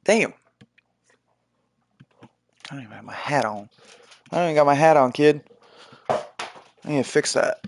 Damn. I don't even have my hat on. I don't even got my hat on, kid. I need to fix that.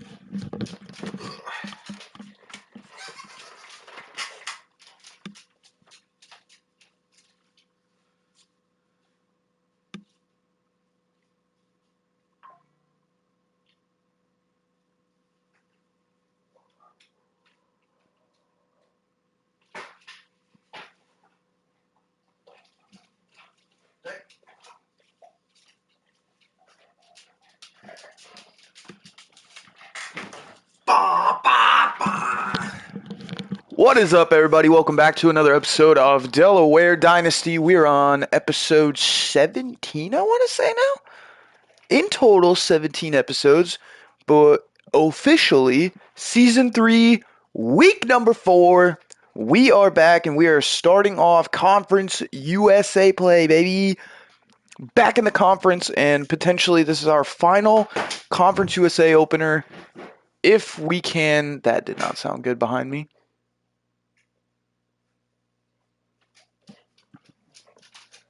What is up, everybody? Welcome back to another episode of Delaware Dynasty. We're on episode 17, I want to say now. In total, 17 episodes, but officially, season 3, week number 4. We are back and we are starting off Conference USA play, baby. Back in the conference, and potentially this is our final Conference USA opener. If we can, that did not sound good behind me.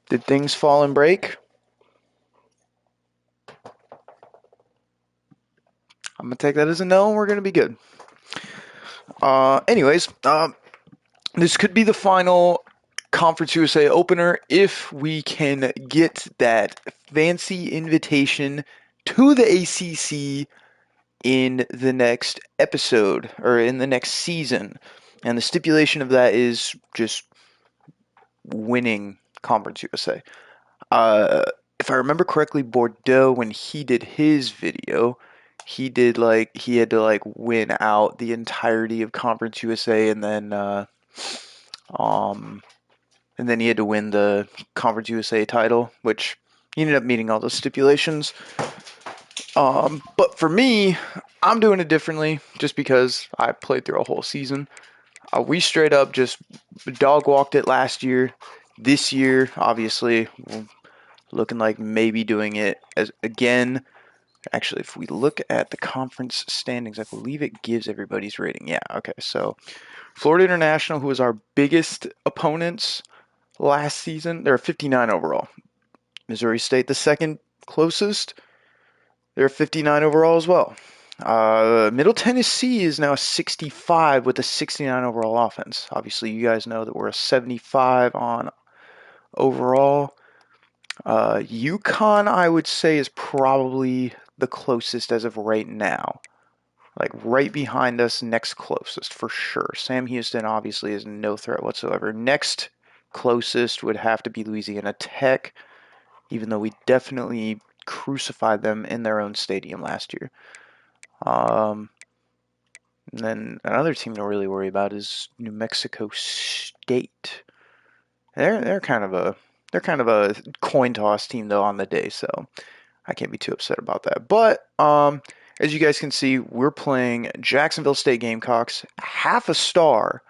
Did things fall and break? I'm going to take that as a no, and we're going to be good. Anyways, this could be the final Conference USA opener if we can get that fancy invitation to the ACC in the next episode, or in the next season. And the stipulation of that is just winning Conference USA. If I remember correctly, Bordeaux, when he did his video, he had to win out the entirety of Conference USA, and then he had to win the Conference USA title, which he ended up meeting all those stipulations. But for me, I'm doing it differently just because I played through a whole season. We straight up just dog walked it last year. This year, obviously, looking like maybe doing it as again. Actually, if we look at the conference standings, I believe it gives everybody's rating. Yeah, okay. So Florida International, who was our biggest opponents last season, they're 59 overall. Missouri State, the second closest, they're 59 overall as well. Middle Tennessee is now 65 with a 69 overall offense. Obviously, you guys know that we're a 75 on overall. UConn, I would say, is probably the closest as of right now. Like right behind us, next closest for sure. Sam Houston obviously is no threat whatsoever. Next closest would have to be Louisiana Tech, even though we definitely crucified them in their own stadium last year. And then another team to really worry about is New Mexico State. They're kind of a coin toss team though on the day, so I can't be too upset about that. But as you guys can see, we're playing Jacksonville State Gamecocks, half a star,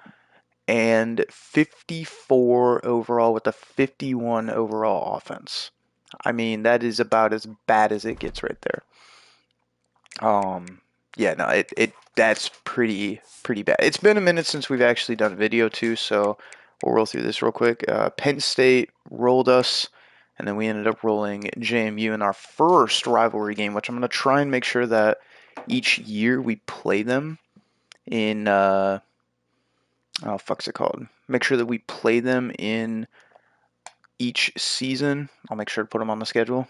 and 54 overall with a 51 overall offense. I mean, that is about as bad as it gets right there. Yeah, no, that's pretty bad. It's been a minute since we've actually done a video too, so we'll roll through this real quick. Penn State rolled us, and then we ended up rolling JMU in our first rivalry game, which I'm going to try and make sure that each year we play them in, fuck's it called? Make sure that we play them in each season. I'll make sure to put them on the schedule.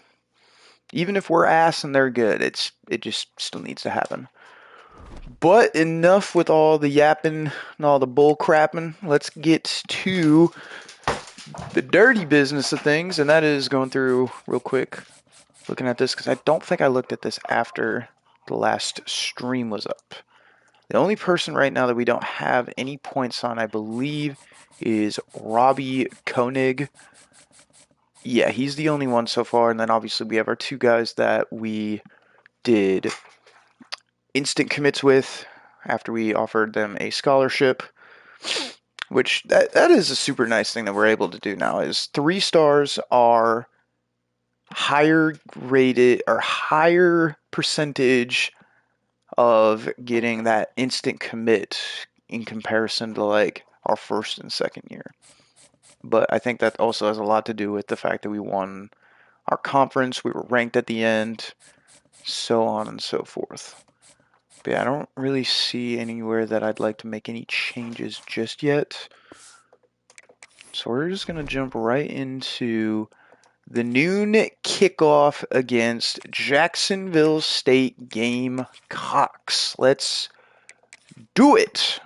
Even if we're ass and they're good, it just still needs to happen. But enough with all the yapping and all the bull crapping. Let's get to the dirty business of things, and that is going through real quick, looking at this, because I don't think I looked at this after the last stream was up. The only person right now that we don't have any points on, I believe, is Robbie Koenig. Yeah, he's the only one so far, and then obviously we have our two guys that we did instant commits with after we offered them a scholarship, which that is a super nice thing that we're able to do now. Is 3 stars are higher rated or higher percentage of getting that instant commit in comparison to like our first and second year. But I think that also has a lot to do with the fact that we won our conference, we were ranked at the end, so on and so forth. But yeah, I don't really see anywhere that I'd like to make any changes just yet. So we're just going to jump right into the noon kickoff against Jacksonville State Gamecocks. Let's do it!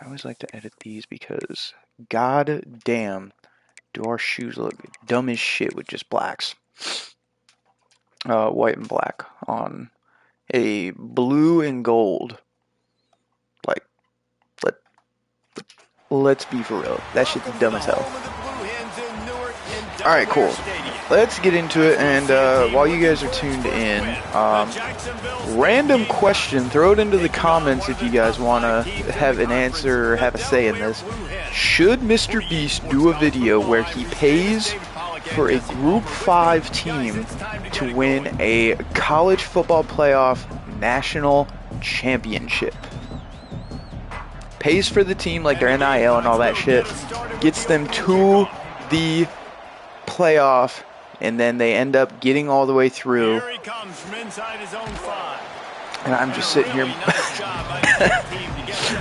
I always like to edit these because god damn do our shoes look dumb as shit with just blacks. White and black on a blue and gold. Like, let's be for real. That shit's dumb as hell. Alright, cool. Let's get into it, and while you guys are tuned in, random question, throw it into the comments if you guys want to have an answer or have a say in this. Should Mr. Beast do a video where he pays for a Group 5 team to win a college football playoff national championship? Pays for the team, like their NIL and all that shit, gets them to the playoff, and then they end up getting all the way through. And I'm just sitting here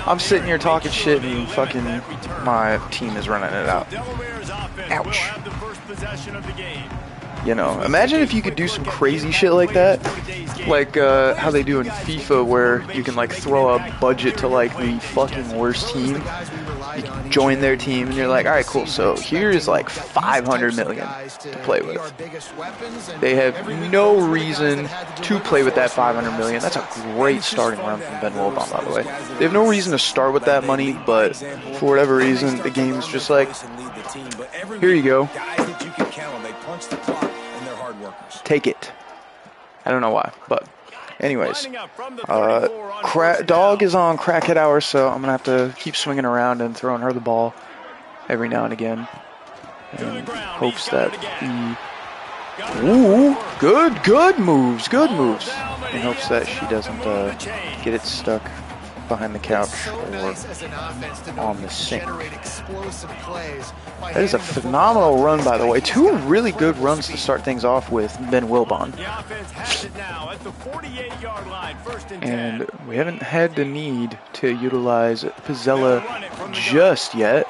I'm sitting here talking shit and fucking my team is running it out. Ouch. You know, imagine if you could do some crazy shit like that. Like how they do in FIFA, where you can like throw a budget to like the fucking worst team. You join their team and you're like, alright, cool, so here's like 500 million to play with. They have no reason to play with that 500 million. That's a great starting run from Ben Wilbon, by the way. They have no reason to start with that money, but for whatever reason, the game's just like, here you go. Take it. I don't know why, but anyways, dog is on crackhead hour, so I'm gonna have to keep swinging around and throwing her the ball every now and again, in hopes that good moves, in hopes that she doesn't get it stuck behind the couch or on the sink. That is a phenomenal run, by the way. Two really good runs to start things off with Ben Wilbon. And we haven't had the need to utilize Pizzella just yet.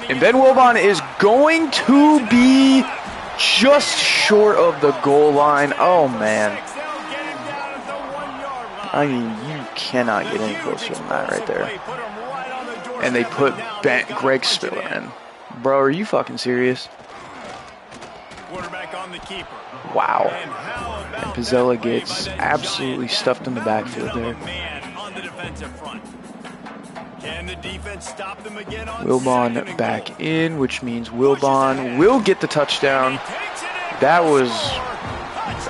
And Ben Wilbon is going to be just short of the goal line. Oh, man. I mean, you cannot get any closer than that right there. And they put Greg Spiller in. Bro, are you fucking serious? Wow. And Pizzella gets absolutely stuffed in the backfield there. Wilbon back in, which means Wilbon will get the touchdown. That was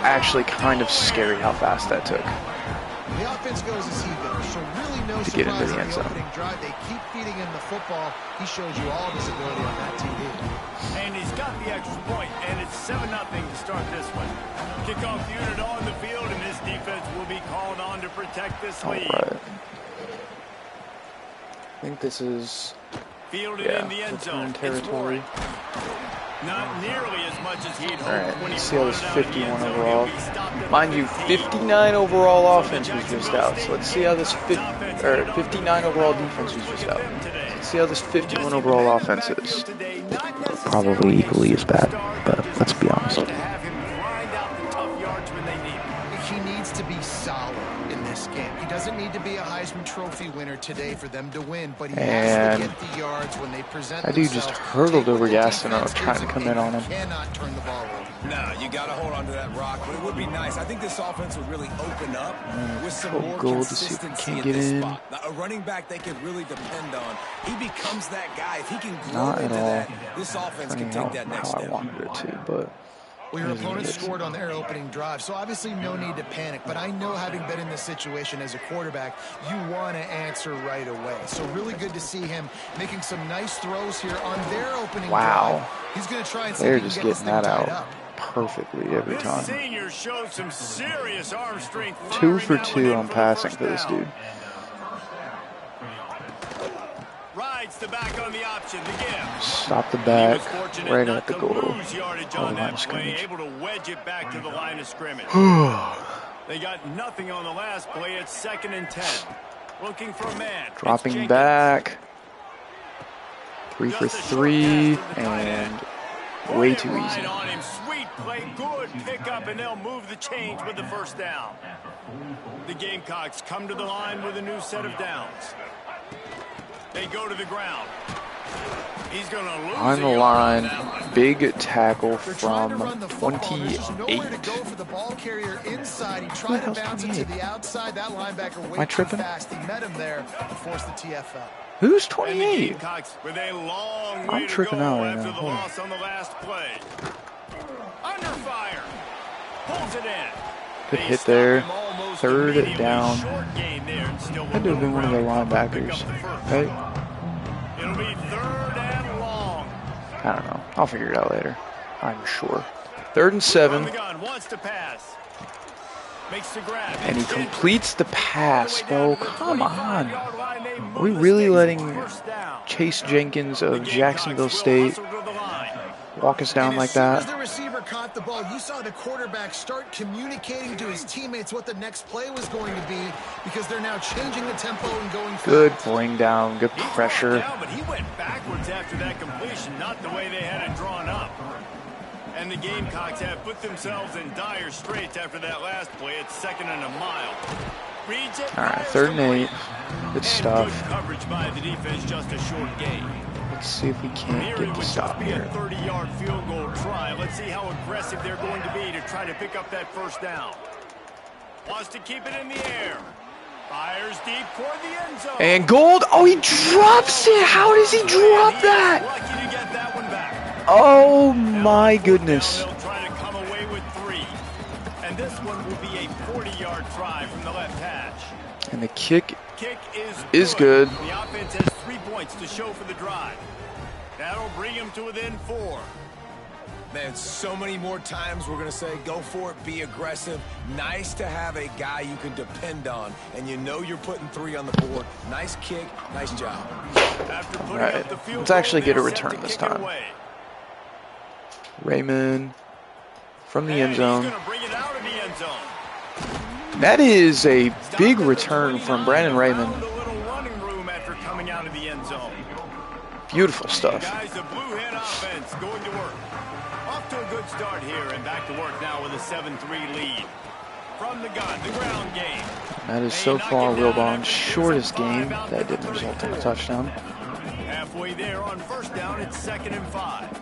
actually kind of scary how fast that took. The offense goes as he goes, so really no to get into the end zone. They keep feeding him the football. He shows you all of his ability on that TV. And he's got the extra point, and it's 7-0 to start this one. Kickoff unit on the field, and this defense will be called on to protect this lead. All right. I think this is in the end zone territory. Not nearly as much as he'd hoped. Alright, let's see how this 51 overall. Mind you, 59 overall offense was just out. So let's see how this 59 overall defense was just out. Let's see how this 51 overall offense is. Probably equally as bad, but let's be honest. He needs to be solid in this game. He doesn't need to be a Heisman Trophy winner today for them to win, but he has to get the yards when they present that dude just hurtled over Gastineau trying to come in on him. Cannot turn the ball over. No, you got to hold on to that rock, but it would be nice. I think this offense would really open up with some more consistency in this spot. Now, a running back they could really depend on. He becomes that guy. If he can grow into that, this offense can take that next step. I wanted it to, but well, your opponent scored on their opening drive, so obviously no need to panic. But I know, having been in this situation as a quarterback, you want to answer right away. So really good to see him making some nice throws here on their opening drive. He's going to try and see if he can get this thing tied up perfectly every time. 2 for 2 on passing for this dude. Decides to back on the option. The give. Stop the back right at the goal. On that play, able to wedge it back to the line of scrimmage. They got nothing on the last play. It's 2nd and 10. Looking for a man. Dropping back. 3 for 3 and way too easy. On him. Sweet play, good pickup, and they'll move the change with the first down. The Gamecocks come to the line with a new set of downs. They go to the ground. He's going to lose on the line. Big tackle from 28. Am I tripping? Who's 28? I'm tripping out right now. On the last play. Under fire. Pulls it in. Good hit there. 3rd down. Had to have been one of their linebackers, right? It'll be 3rd and long. I don't know. I'll figure it out later. I'm sure. 3rd and 7. Wants to pass. Makes the grab. And he completes the pass. Oh, come on. Are we really letting Chase Jenkins of Jacksonville State walk us down like that? As the receiver caught the ball, you saw the quarterback start communicating to his teammates what the next play was going to be, because they're now changing the tempo and going fast. Good bring down, good pressure. Down, but he went backwards after that completion, not the way they had it drawn up. And the Gamecocks have put themselves in dire straits after that last play. It's 2nd and a mile. All right, 3rd and 8. Good stuff. Good coverage by the defense, just a short gain. Let's see if we can't get the stop here. 30-yard field goal try. Let's see how aggressive they're going to be to try to pick up that first down. Wants to keep it in the air. Fires deep toward the end zone. And Gold. Oh, he drops it. How does he drop that? Lucky to get that one back. Oh my goodness. They'll try to come away with 3. And this one will be a 40-yard try from the left hash. And the kick is good. good. The offense has 3 points to show for the drive. That'll bring him to within 4. Man, so many more times we're going to say, go for it, be aggressive. Nice to have a guy you can depend on, and you know you're putting 3 on the board. Nice kick, nice job. All right, let's actually get a return this time. Raymond from the end zone. That is a big return from Brandon Raymond. Beautiful stuff. Guys, the blue head offense going to work. Off to a good start here and back to work now with a 7-3 lead. From the gun, the ground game. That is so far Wilbon's shortest game. That didn't result in a touchdown. Halfway there on first down, it's 2nd and 5.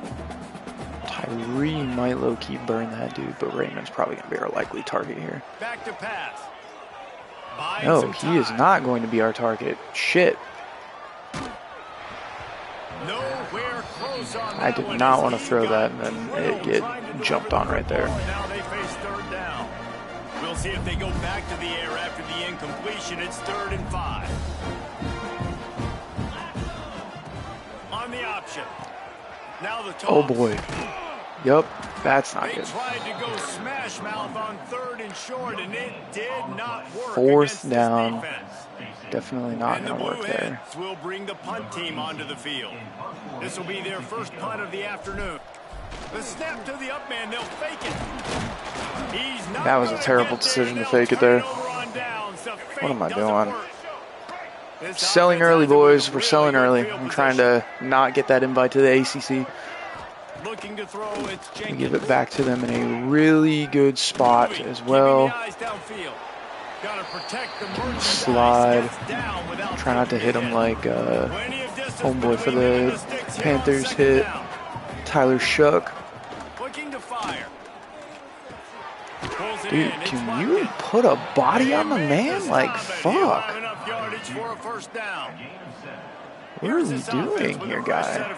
Tyree might low-key burn that dude, but Raymond's probably going to be our likely target here. Back to pass. No, he is not going to be our target. Shit. I did not want to throw that and then it get jumped on right there. Now they face 3rd down. We'll see if they go back to the air after the incompletion. It's 3rd and 5. On the option. Now the toss. Oh boy. Yep, that's not good. They tried to go smash mouth on 3rd and short, and it did not work. 4th down. Definitely not going to work there. Will bring the punt team onto the field. This will be their first punt of the afternoon. The snap to the up man, they'll fake it. He's not that was a terrible decision to fake it there. What am I doing? Selling early, boys. We're selling early. I'm trying to not get that invite to the ACC. Looking to throw, it's we give it back to them in a really good spot as well. Slide. Try not to hit him like homeboy for the Panthers hit. Tyler Shook. Dude, can you put a body on the man? Like, fuck. What are we doing here, guy?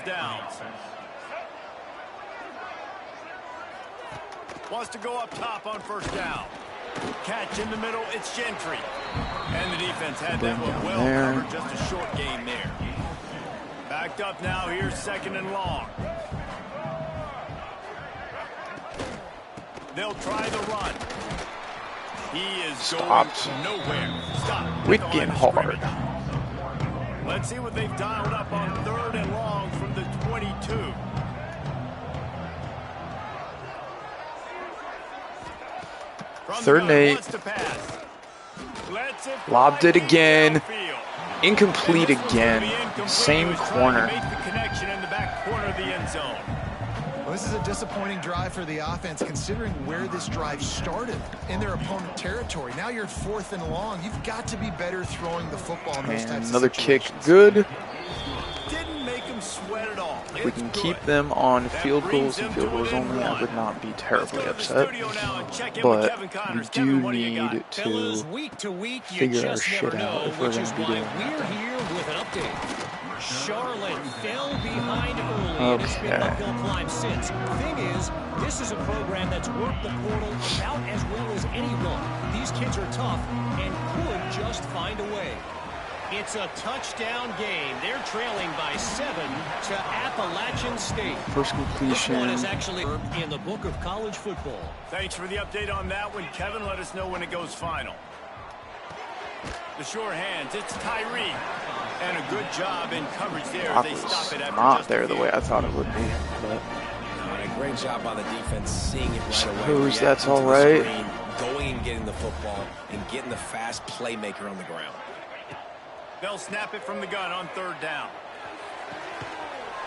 Wants to go up top on first down. Catch in the middle, it's Gentry. And the defense had that one well covered, just a short gain there. Backed up now, here's 2nd and long. They'll try the run. He is stopped. Going nowhere. Stop. Wicked hard. Let's see what they've dialed up on 3rd and long from the 22. From 3rd and 8. Lobbed it again. Incomplete again. Same corner. Well, this is a disappointing drive for the offense, considering where this drive started in their opponent territory. Now you're at 4th and long. You've got to be better throwing the football in those types of another situations. kick, good. Didn't make them sweat at all. If we can keep them on field goals and field goals only, I would not be terribly upset. But we do need to figure our shit out if we're going to be doing that. Charlotte fell behind early and has been an uphill climb since. Thing is, this is a program that's worked the portal about as well as anyone. These kids are tough and could just find a way. It's a touchdown game. They're trailing by 7 to Appalachian State. First completion. This one is actually in the book of college football. Thanks for the update on that one, Kevin. Let us know when it goes final. The sure hands, it's Tyree. And a good job in coverage there. That They was stop it after not just there a the few. way I thought it would be. But A great job by the defense seeing it right away. suppose that's reacting all to the right. screen, going and getting the football and getting the fast playmaker on the ground. They'll snap it from the gun on 3rd down.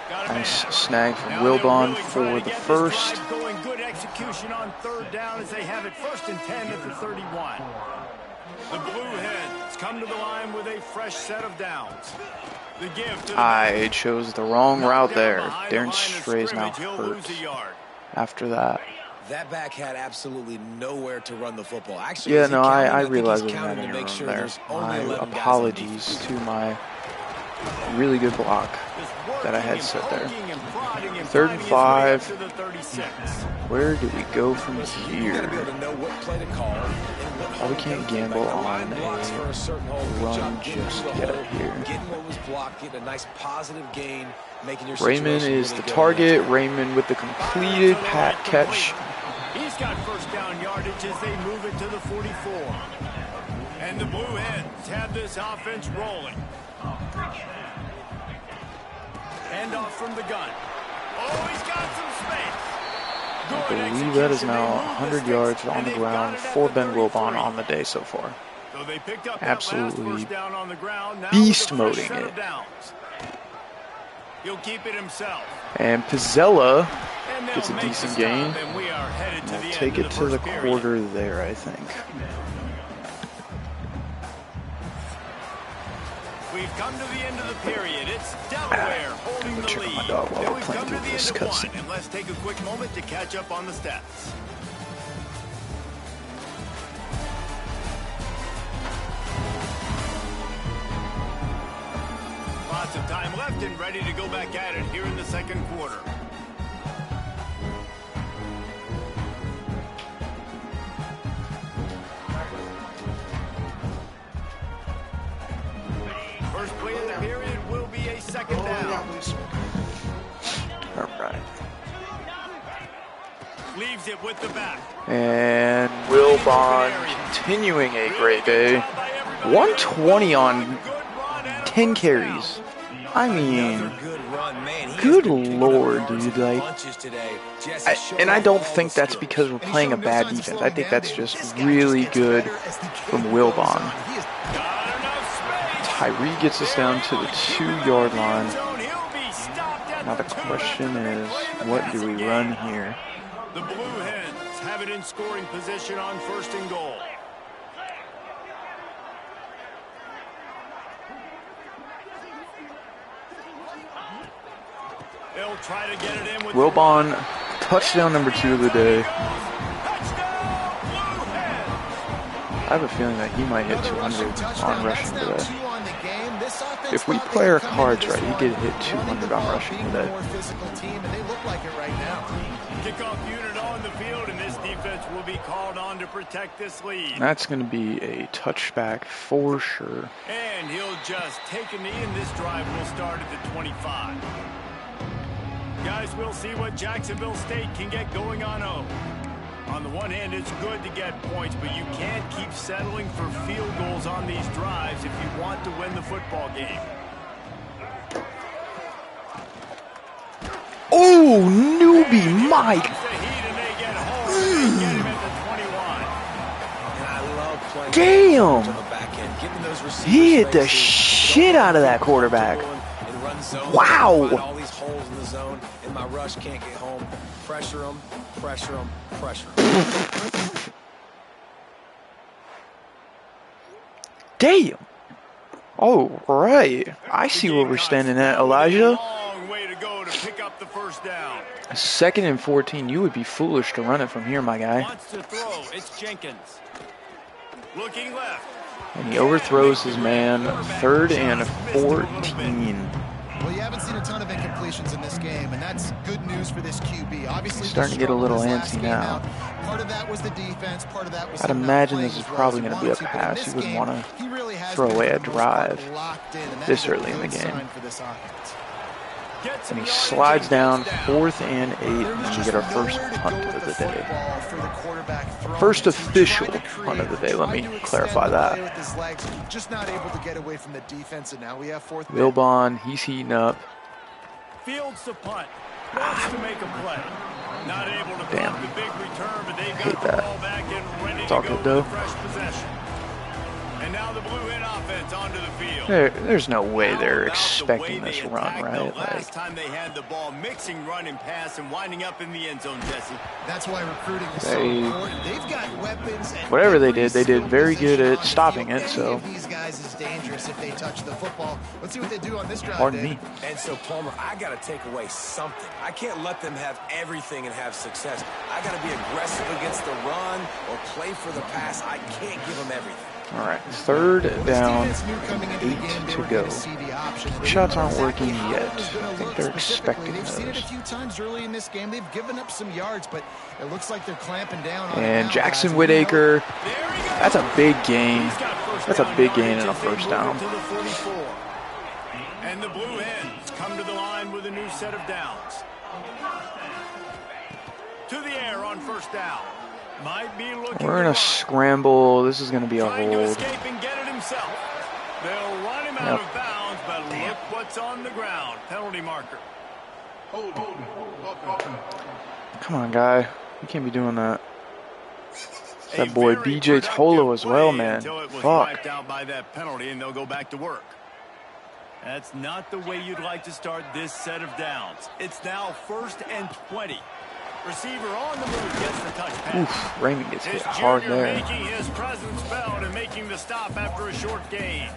Got a nice man. snag from Now they're Wilbon really for trying to the get this first. drive going. Good execution on 3rd down as they have it 1st and 10 at the 31. The Blue Hens come to the line with a fresh set of downs. The give to the I chose the wrong route down there. behind the Darren line of Stray's now scrimmage. He'll hurt lose a yard. after that. That back had absolutely nowhere to run the football. Actually, Yeah, as he no, counted, I think realize he's there's counting nothing to make wrong sure there. there's only My 11 guys on apologies defense. to my really good block that I had set there. 3rd and 5. Where do we go from You got to be able here? to know what play to call. Oh, we can't gamble on Line blocks for a certain hole. Good run job getting just to the yet hole, here. getting what was blocked, getting a nice positive gain, making your Raymond situation is really the good. target. Raymond with the completed catch. He's got 1st down yardage as they move it to the 44. And the Blue Hens have this offense rolling. Hand off from the gun. Oh, he's got some space. I believe that is now 100 yards on the ground for Ben Wilbon on the day so far. So they picked up Absolutely that last 1st down on the ground. Now beast with a fresh moding set of it. downs. He'll keep it himself. And Pizzella And they'll gets a make the decent stop, gain. and we are headed to We'll the end take of it to the first period. quarter there, I think. We've come to the end of the period. It's Delaware holding the check on lead. my dog while Then we're we've playing come to through the this end of one, cutscene. and let's take a quick moment to catch up on the stats. Lots of time left and ready to go back at it here in the 2nd quarter. First play of the period will be a 2nd down. All right. Leaves it with the back. And Wilbon continuing a great day. 120 on 10 carries. I mean, good lord, dude. Like, and I don't think that's because we're playing a bad defense. I think that's just really good from Wilbon. Tyree gets us down to the 2-yard line. Now the question is, what do we run here? The Blue Hens have it in scoring position on 1st and goal. They'll try to get it in with Wilbon, touchdown number 2 of the day. I have a feeling that he might hit 200 on rushing today. If we play our cards right, he could hit 200 on rushing today. Kickoff unit on the field, and this defense will be called on to protect this lead. That's going to be a touchback for sure. And he'll just take a knee, and this drive will start at the 25. Guys, we'll see what Jacksonville State can get going on home. On the one hand, it's good to get points, but you can't keep settling for field goals on these drives if you want to win the football game. Oh, newbie, Mike. Damn. He hit the shit out of that quarterback. Wow. All these holes in the zone, and my rush can't get home. Pressure him, pressure him, pressure him. Damn. All right. I see where we're standing at, Elijah. A 2nd and 14. You would be foolish to run it from here, my guy. Wants to throw. It's Jenkins. Looking left. And he overthrows his man. 3rd and 14. Well, you haven't seen a ton of incompletions in this game, and that's good news for this QB. Obviously, starting to get a little antsy now. Part of that was the defense, part of that was I'd imagine this is probably going to be a pass. He wouldn't want to throw away a drive this early in the game. And he slides down 4th and 8, and we get our first punt of the day. First official punt of the day, let me clarify that. Just not able to get away from the defense, and now we have 4th. Wilbon, he's heating up. Fields the punt. Wants to make a play. Not able to damn. the big return, but they've Hate got that. the ball back and ready It's to all go good though. with fresh possession. And now the blue hen offense onto the field. There's no way they're expecting this run, right? Last time they had the ball, mixing run and pass and winding up in the end zone, Jesse. That's why recruiting is so important. They've got weapons. Whatever they did very good at stopping it. So these guys is dangerous if they touch the football. Let's see what they do on this drive. Pardon me. And so, Palmer, I got to take away something. I can't let them have everything and have success. I got to be aggressive against the run or play for the pass. I can't give them everything. All right, 3rd down, 8 to go. Shots aren't working yet. I think they're expecting They've seen it a those. few times early in this game. They've given up some yards, but it looks like they're clamping down on it And now, Jackson guys. Whitaker, that's a big gain. That's a big gain and a first down. And the Blue Hens come to the line with a new set of downs. To the air on 1st down. Might be looking We're in a scramble. This is going to be a trying to hold. escape and get it himself. They'll run him out of bounds, but look what's on the ground. Penalty marker. Come on, guy. You can't be doing that. It's that boy BJ Tolo as well, man. Fuck. Wiped out by that penalty, and they'll go back to work. That's not the way you'd like to start this set of downs. It's now 1st and 20. Receiver on the move gets the touch pass. Oof, Raymond gets hit This hard junior there. making his presence felt and making the stop after a short gain.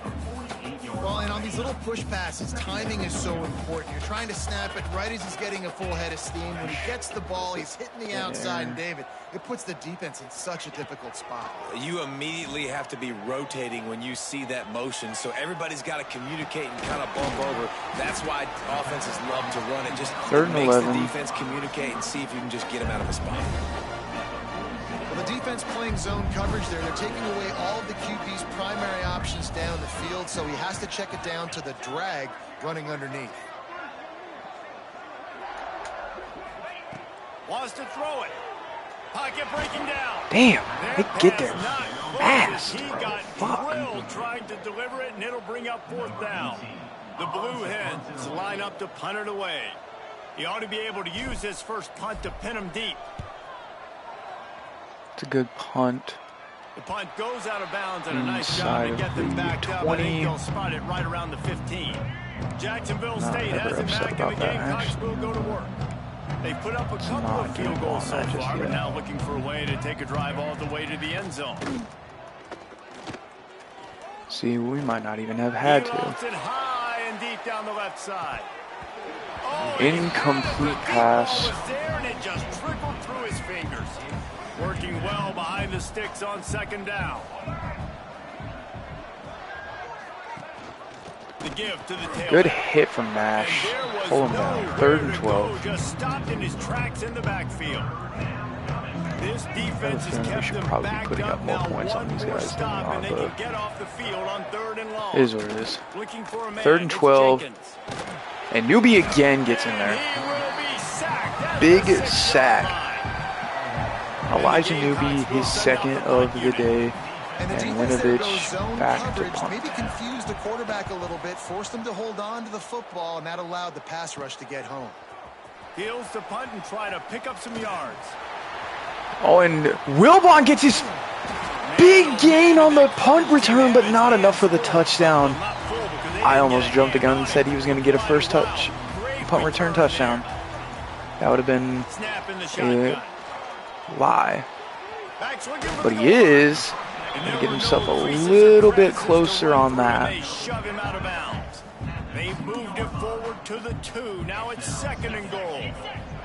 Well, and on these little push passes, timing is so important. You're trying to snap it right as he's getting a full head of steam. When he gets the ball, he's hitting the outside, and David, it puts the defense in such a difficult spot. You immediately have to be rotating when you see that motion, so everybody's got to communicate and kind of bump over. That's why offenses love to run it. Just 3rd and makes 11. the defense communicate and see if you can just get him out of his spot. Well, the defense playing zone coverage there. They're taking away all of the QB's primary options down the field, so he has to check it down to the drag running underneath. Wants to throw it. Pocket breaking down. Damn, they get there fast. fast, He bro. got Fuck. drilled trying to deliver it, and it'll bring up 4th down. The Blue Hens line up to punt it away. He ought to be able to use his first punt to pin him deep. It's a good punt. The punt goes out of bounds, and a nice Inside job to of get them the backed up. I 20. think they'll spot it right around the 15. Jacksonville Not State ever has it upset back, and about the that, Gamecocks actually. will go to work. They've put up a couple not of field gonna goals go so on that just far, but yet. now looking for a way to take a drive all the way to the end zone. See, we might not even have had He to. loads it high and deep down the left side. Oh, Incomplete pass. The ball was there, and it just trickled through his fingers. Working well behind the sticks on 2nd down. The give to the tail. Good hit from Nash. Pull him down. 3rd and 12. Just stopped in his tracks in the backfield. This defense has We kept should them probably be backed putting up more now. points on One these more guys than we stop, are, and they but can get off the field on 3rd and long. it is what it is. Looking for a man. 3rd and 12. And Newbie again gets in there. Big sack. Elijah Newbie, his 2nd of the day. And the And defense there goes Winovich zone back to coverage, punt. maybe confused the quarterback a little bit, forced him to hold on to the football, and that allowed the pass rush to get home. Fields to punt and try to pick up some yards. Oh, and Wilbon gets his big gain on the punt return, but not enough for the touchdown. I almost jumped the gun and said he was going to get a first punt return touchdown. That would have been a lie. But he is going to get himself a little bit closer on that. They moved it forward to the 2. Now it's 2nd and goal.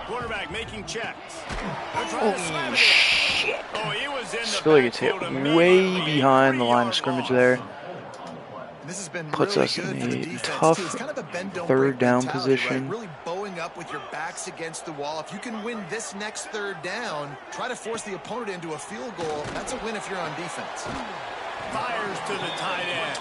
Quarterback making checks. Holy shit. Oh, he was in I feel like it's hit way behind the line of scrimmage there. This has been Puts really us good in for the a defense, tough too. It's kind of a bend, don't 3rd break down mentality, position. right? Really bowing up with your backs against the wall. If you can win this next 3rd down, try to force the opponent into a field goal. That's a win if you're on defense. Fires to the tight end.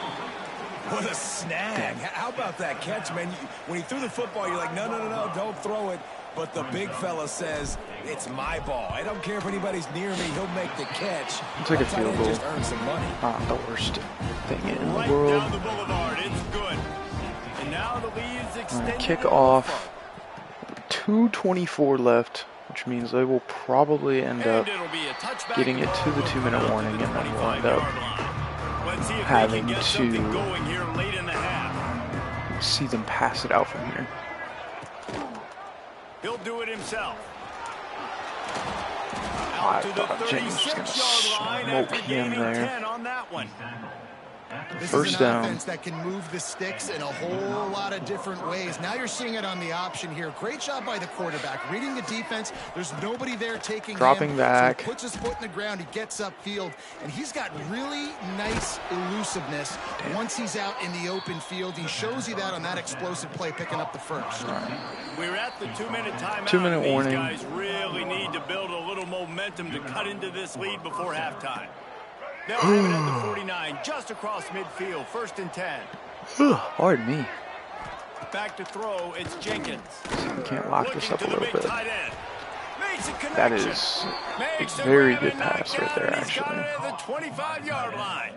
What a snag. How about that catch, man? When he threw the football, you're like, no, don't throw it. But the big fella says, it's my ball. I don't care if anybody's near me. He'll make the catch. It's like a field goal. Just earn some money. Not the worst thing in the Right world. down the boulevard. It's good. And now the lead's extended. Kick off. 2:24 left, which means they will probably end up getting it to the 2-minute warning, and then we'll end up having to see them pass it out from here. He'll do it himself. I thought James was going to smoke him there. 10 on that one. This First is an down. offense that can move the sticks in a whole lot of different ways. Now you're seeing it on the option here. Great job by the quarterback. Reading the defense. There's nobody there taking Dropping him. back. So he puts his foot in the ground. He gets upfield. And he's got really nice elusiveness once he's out in the open field. He shows you that on that explosive play, picking up the first. We're at the 2-minute timeout. 2-minute warning. These guys really need to build a little momentum to cut into this lead before halftime. They'll have it at the 49, just across midfield, 1st and 10. Pardon me. Back to throw, it's Jenkins. We can't lock this up a little bit. That is a very good pass right there, actually. The 25-yard line.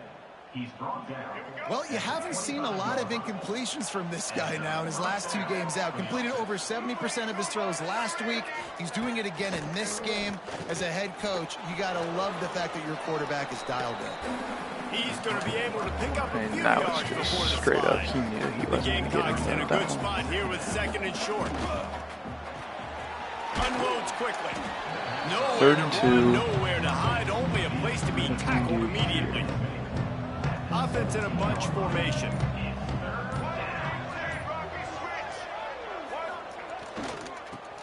Well, you haven't seen a lot of incompletions from this guy now in his last 2 games out. Completed over 70% of his throws last week. He's doing it again in this game. As a head coach, you got to love the fact that your quarterback is dialed in. He's going to be able to pick up a few And that yards was before just the straight slide. up. He knew he The wasn't getting Gamecocks in a that good one. spot here with 2nd and short. Unloads quickly. Nowhere 3rd and to 2. run, nowhere to hide, only a place to be tackled immediately. Offense in a bunch formation.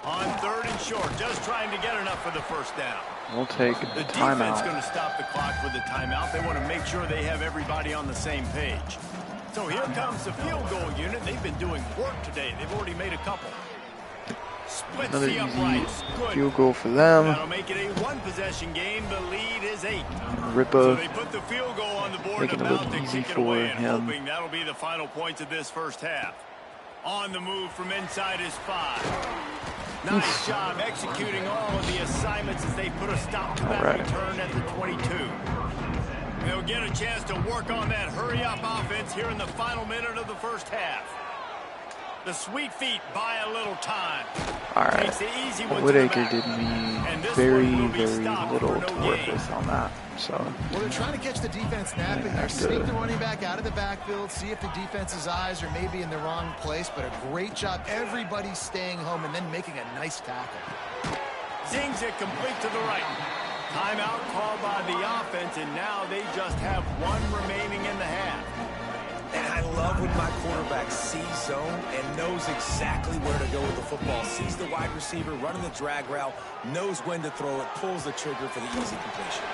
On 3rd and short, just trying to get enough for the first down. We'll take The a defense timeout. going to stop the clock with a timeout. They want to make sure they have everybody on the same page. So here comes the field goal unit. They've been doing work today. They've already made a couple. Splits Another the easy uprights. Good. field goal for them. That'll make it a 1-possession game. The lead is 8. So Ripa they put the field goal on the board making and it look about to easy kick it for away and him. hoping that'll be the final points of this first half. On the move from inside his 5. Nice job executing all of the assignments as they put a stop to that return at the 22. They'll get a chance to work on that hurry-up offense here in the final minute of the first half. The sweet feet buy a little time. All right. Takes the easy one to the Whitaker mat. did me And this very, one will be very stopped little for to no work gain. with on that. So Well, they're trying to catch the defense napping. They're sneak the running back out of the backfield, see if the defense's eyes are maybe in the wrong place, but a great job. Everybody's staying home and then making a nice tackle. Zings it complete to the right. Timeout called by the offense, and now they just have 1 remaining in the half. And I love when my quarterback sees zone and knows exactly where to go with the football. Sees the wide receiver running the drag route, knows when to throw it, pulls the trigger for the easy completion.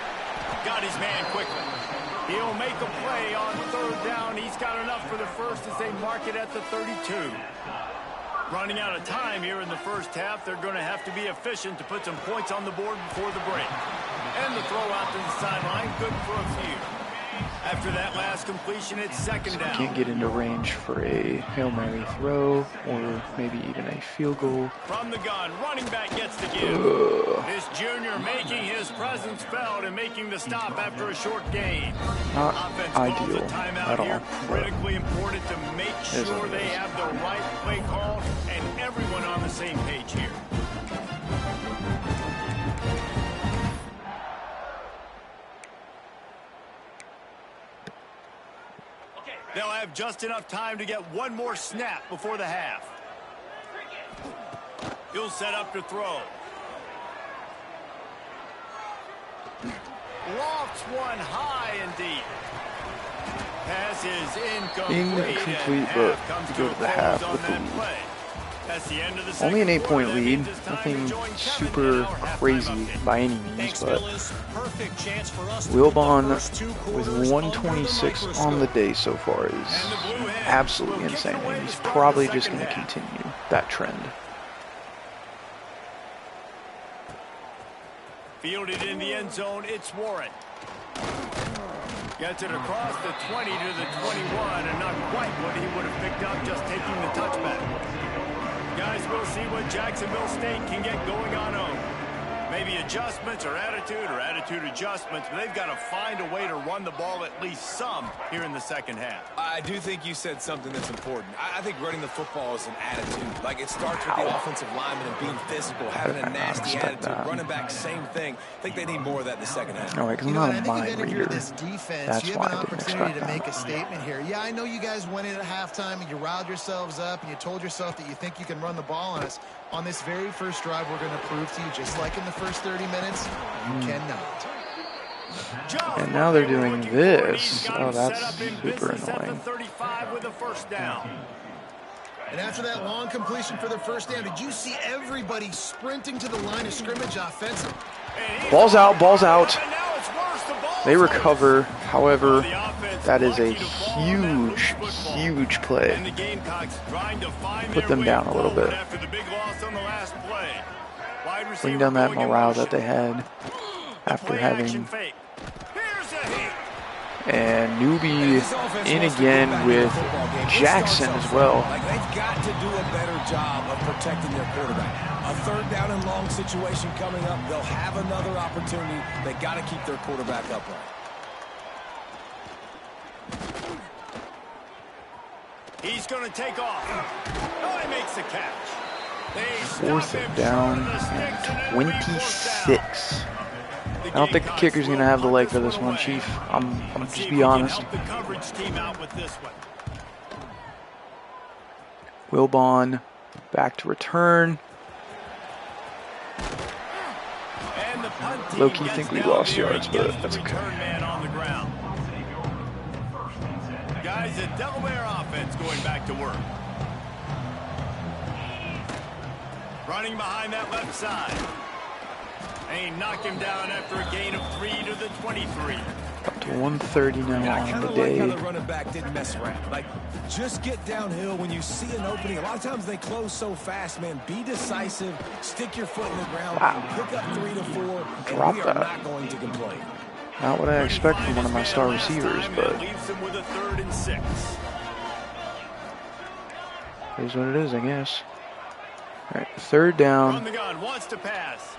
Got his man quickly. He'll make a play on 3rd down. He's got enough for the first as they mark it at the 32. Running out of time here in the first half. They're going to have to be efficient to put some points on the board before the break. And the throw out to the sideline, good for a few. After that last completion, it's 2nd down. can't get into range for a Hail Mary throw or maybe even a field goal. From the gun, running back gets the give. This junior making his presence felt and making the stop after a short gain. Not Offense calls ideal a timeout at all, here. but Critically important to make is sure what it they is. have the right play call and everyone on the same page here. They'll have just enough time to get one more snap before the half. He'll set up to throw. Lofts one high and deep. Pass is incomplete, but go to the half with the lead. Only an 8-point lead, nothing super crazy by any means, but Wilbon with 126 on the day so far is absolutely insane, and he's probably just going to continue that trend. Fielded in the end zone, it's Warren. Gets it across the 20 to the 21, and not quite what he would have picked up just taking the touchback. Guys, we'll see what Jacksonville State can get going on home. Maybe adjustments or attitude adjustments, but they've got to find a way to run the ball at least some here in the second half. I do think you said something that's important. I think running the football is an attitude. Like, it starts with the offensive lineman and being physical, having a nasty attitude. Running back, same thing. I think they need more of that in the second half. No, because I'm not a mind reader. This defense, That's you have why an I didn't opportunity expect to make that. a statement here. Yeah, I know you guys went in at halftime and you riled yourselves up and you told yourself that you think you can run the ball on us. On this very first drive, we're going to prove to you, just like in the first 30 minutes, you cannot. And now they're doing this. Oh, that's super annoying. And after that long completion for the first down, did you see everybody sprinting to the line of scrimmage offensive? Ball's out, ball's out. They recover. However, that is a huge play. Put them down a little bit. Bring down that morale that they had after having. And Newbie in again with Jackson as well. Like, they've got to do a better job of protecting their quarterback. A third down and long situation coming up. They'll have another opportunity. They got to keep their quarterback upright. He's going to take off. Oh, he makes the catch. Fourth down and 26. I don't think the kicker's going to have the leg for this one, Chief. I'm just be honest. Wilbon back to return. Low-key think we lost yards, but that's okay. Guys, the Delaware offense going back to work. Running behind that left side. They knock him down after a gain of 3 to the 23. Up to 130 now on the day. Like how the running back didn't mess around. Like, just get downhill when you see an opening. A lot of times they close so fast, man. Be decisive. Stick your foot in the ground. Wow. Pick up 3 to 4. Drop and we that. are not going to complain. Not what I expect from one of my star receivers, but Leaves him with a 3rd and 6. it is what it is, I guess. All right, third down. Run the gun, wants to pass.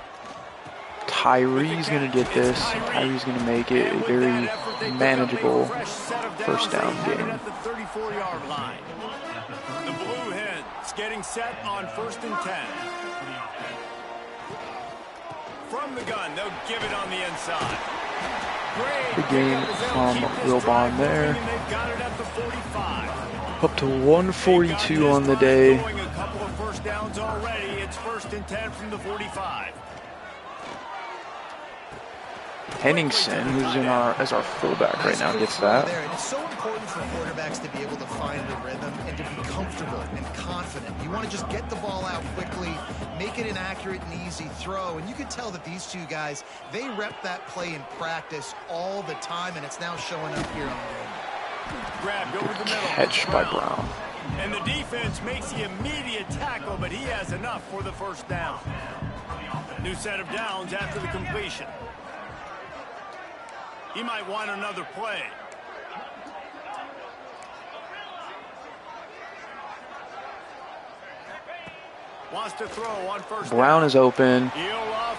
Tyree's going to get this. Tyree's going to make it a very manageable first down game. At the 34-yard line. The Blue Hens getting set on 1st and 10. From the gun, they'll give it on the inside. Good game from Wilbon there. They've got it at the 45. Up to 142 on the day. A couple of first downs already. It's 1st and 10 from the 45. Henningsen, who's in as our fullback right now, gets that. And it's so important for quarterbacks to be able to find the rhythm and to be comfortable and confident. You want to just get the ball out quickly, make it an accurate and easy throw. And you can tell that these two guys, they rep that play in practice all the time, and it's now showing up here on the game. Grabbed over the middle. Catch by Brown. And the defense makes the immediate tackle, but he has enough for the first down. New set of downs after the completion. He might want another play. Wants to throw on first Brown down. is open.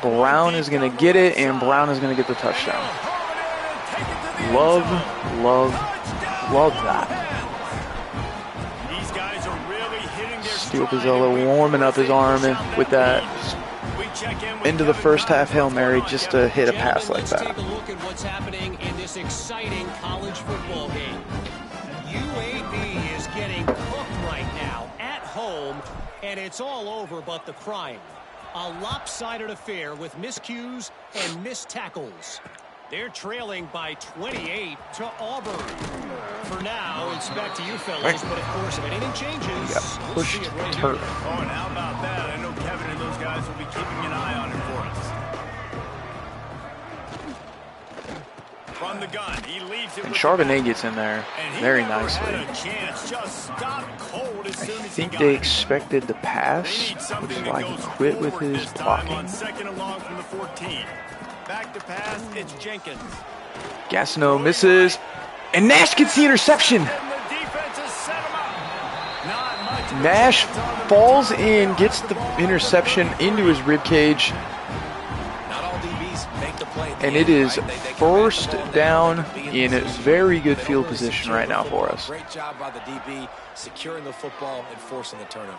Brown is going to get it, and Brown is going to get the touchdown. Love that. These guys are really hitting their Steel stride. Pizzella warming up his arm with that into the first half Hail Mary just to hit a pass like that. Let's take a look at what's happening in this exciting college football game. home, and it's all over but the crying. A lopsided affair with miscues and missed tackles. They're trailing by 28 to Auburn. For now, it's back to you fellas, but of course, if anything changes, we'll see it right here. Oh, and how about that? I know Kevin and those guys will be keeping an eye on him for us. From the gun, he leaves it. And Charbonnet gets in there very nicely. I think they expected the pass, which is why he quit with his blocking. Second and long from the 14. Back to pass, it's Jenkins. Gastineau misses, and Nash gets the interception. Nash falls in, gets the interception into his ribcage, and it is first down in very good field position right now for us. Great job by the DB securing the football and forcing the turnover.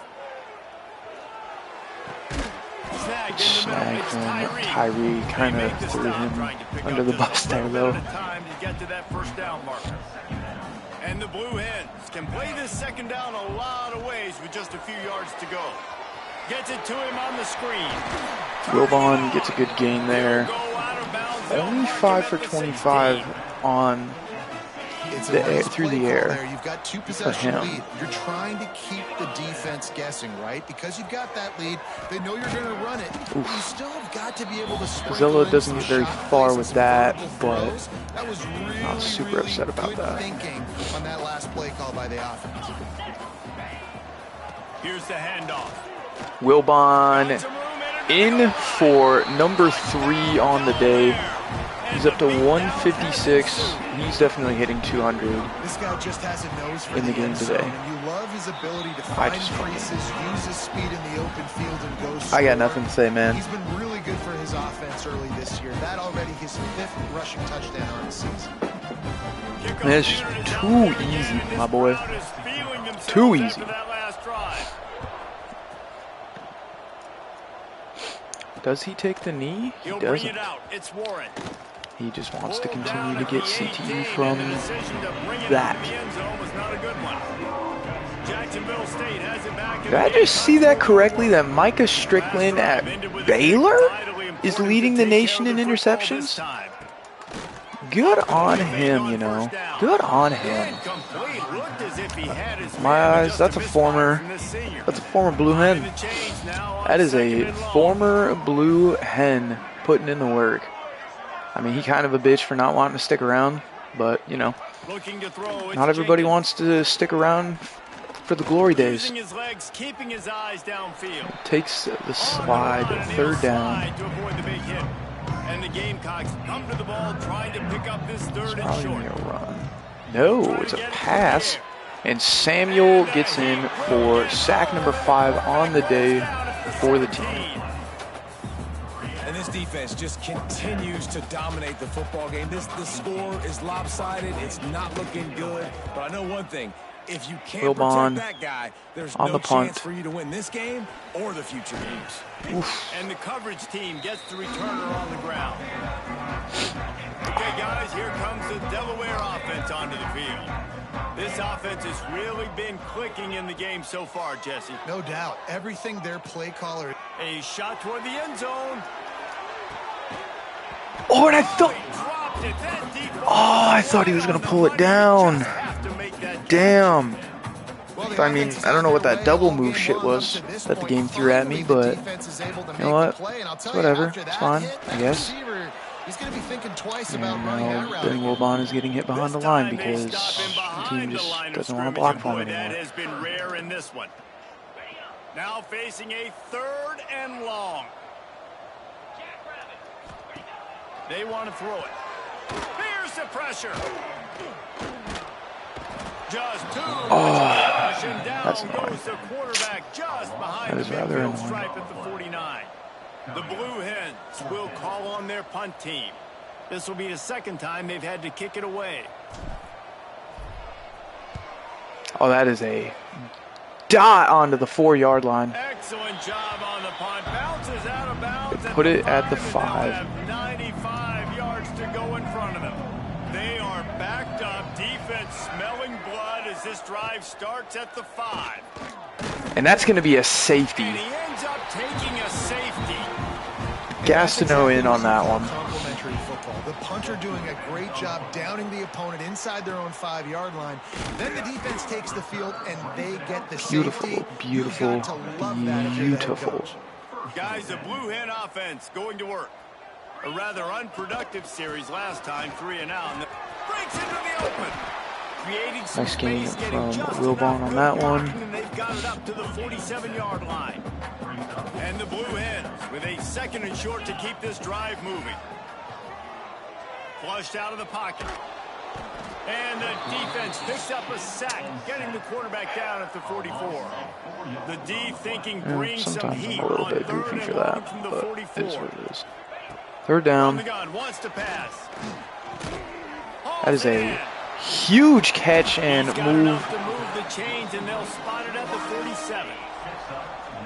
Snag from Tyree, kind of threw him under the bus there though. And the Blue Hens can play this second down a lot of ways with just a few yards to go. Gets it to him on the screen. Wilbon gets a good gain there. Only 5 for 25 on through the air. You've got 2 possession lead. You're trying to keep the defense guessing, right? Because you've got that lead, they know you're going to run it. But you still have got to be able to Zilla doesn't get very far with that, but I'm not super upset about that. Thinking on that last play call by the offense. Here's the handoff. Wilbon in for number 3 on the day. He's up to 156. He's definitely hitting 200 this guy just has a nose for in the game today. You love his ability to find creases, use his speed in the open field, and go slow. I got nothing to say, man. He's been really good for his offense early this year. That already his 5th rushing touchdown on the season. Man, it's just too easy, my boy. Too easy. Does he take the knee? He doesn't. He just wants to continue to get CTE from that. Did I just see that correctly? That Micah Strickland at Baylor is leading the nation in interceptions? Good on him, you know. Good on him. My eyes, that's a former Blue Hen. That is a former Blue Hen putting in the work. I mean, he kind of a bitch for not wanting to stick around, but, you know, not everybody wants to stick around for the glory days. Takes the slide, 3rd down. And the Gamecocks come to the ball trying to pick up this 3rd and short. A run. No, it's a pass. And Samuel gets in for sack number 5 on the day for the team. And this defense just continues to dominate the football game. The score is lopsided. It's not looking good. But I know one thing. If you can't protect that guy, there's no chance for you to win this game or the future games. Oof. And the coverage team gets the returner on the ground. Okay, guys, here comes the Delaware offense onto the field. This offense has really been clicking in the game so far, Jesse. No doubt. Everything their play caller. A shot toward the end zone. Oh, and I thought he was going to pull it down. Damn. I mean, I don't know what that double move shit was that the game threw at me, but you know what? It's whatever. It's fine, I guess. And now Ben Wilbon is getting hit behind the line because the team just doesn't want to block for him anymore. Now facing a 3rd and long. They want to throw it. Here's the pressure. Just 2. That's annoying. That is rather annoying. At the 49. The Blue Hens will call on their punt team. This will be the 2nd time they've had to kick it away. Oh, that is a dot onto the 4-yard line. Excellent job on the punt. Bounces out of bounds. Put it at the 5. 95 yards to go in front of them. They are backed up. Defense smelling blood as this drive starts at the 5. And that's going to be a safety. And he ends up taking a safety. Gastineau in on that one. Complimentary football. The punter doing a great job downing the opponent inside their own 5-yard line. Then the defense takes the field and they get the safety. Beautiful, beautiful. Guys, the Blue Hen offense going to work. A rather unproductive series last time, 3 and out. And breaks into the open. Creating some Nice game space, from just Wilbon on that one. And they've got it up to the 47-yard line. And the Blue Hens with a 2nd and short to keep this drive moving. Flushed out of the pocket. And the defense picks up a sack, getting the quarterback down at the 44. The D thinking brings some heat I'm a little on bit 3rd goofy and for long that, from the but 44. it is what it is. 3rd down. The gun wants to pass. That is a huge catch and He's got move. enough to move the chains, and they'll spot it at the 47.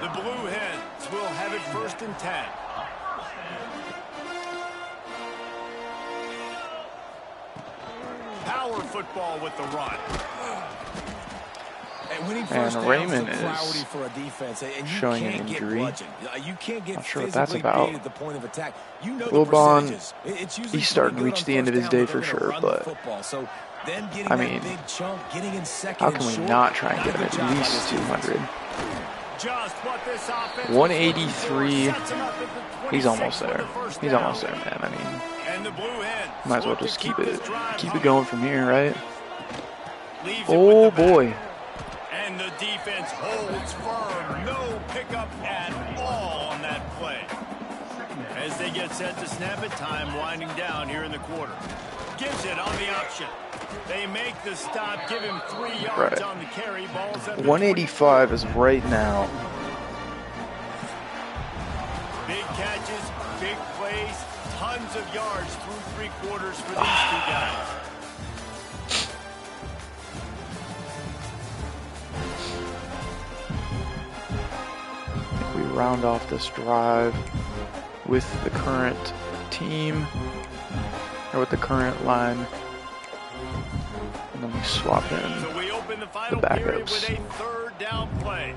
The Blue Hens will have it 1st and 10. Power football with the run. And winning first down Raymond is a priority is for a defense, and you showing an can't get injury. bludgeoned. You can't get Not sure what physically that's about. beat at the point of attack. You know Wilbon, the percentages. It's usually he's starting to pretty reach good the end on of his first day down, for they're gonna sure, run the but football. So then getting I that mean, big chunk, getting in 2nd how and can we short, not try and get him good at job by least this defense. 200? Just what this offense 183. sets him up at the He's almost 26 with there. the first He's down. almost there, man. I mean, And the Blue Hens might as well look to just keep it this drive going from here, right? Leaves it Oh with the back. boy. And the defense holds firm. No pickup at all on that play. As they get set to snap it, time winding down here in the quarter. Gives it on the option. They make the stop, give him 3 yards on the carry. Balls at the 185 is right now. Big catches, big plays, tons of yards through 3 quarters for these 2 guys. We round off this drive with the current team, or with the current line, and then we swap in So we open the final the period with backups. a 3rd down play.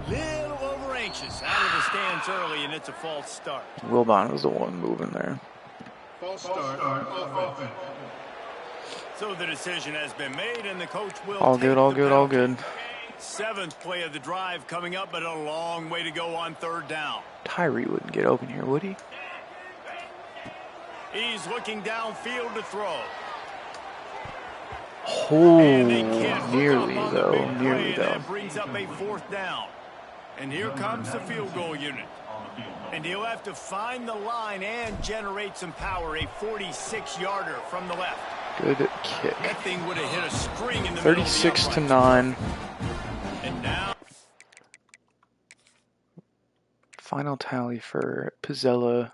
Little over anxious out of the stands early, and it's a false start. Wilbon was the one moving there. False start offense. So the decision has been made, and the coach will All take good, all the good, all penalty. good. 7th play of the drive coming up, but a long way to go on 3rd down. Tyree wouldn't get open here, would he? He's looking downfield to throw. Oh, And they can't hook nearly up on the though, big play, nearly and though. that brings up a 4th down. And here comes the field goal unit. And he'll have to find the line and generate some power. A 46-yarder from the left. Good kick. That thing would have hit a string in the 36 to middle of the uprights. 9. And now Final tally for Pizzella.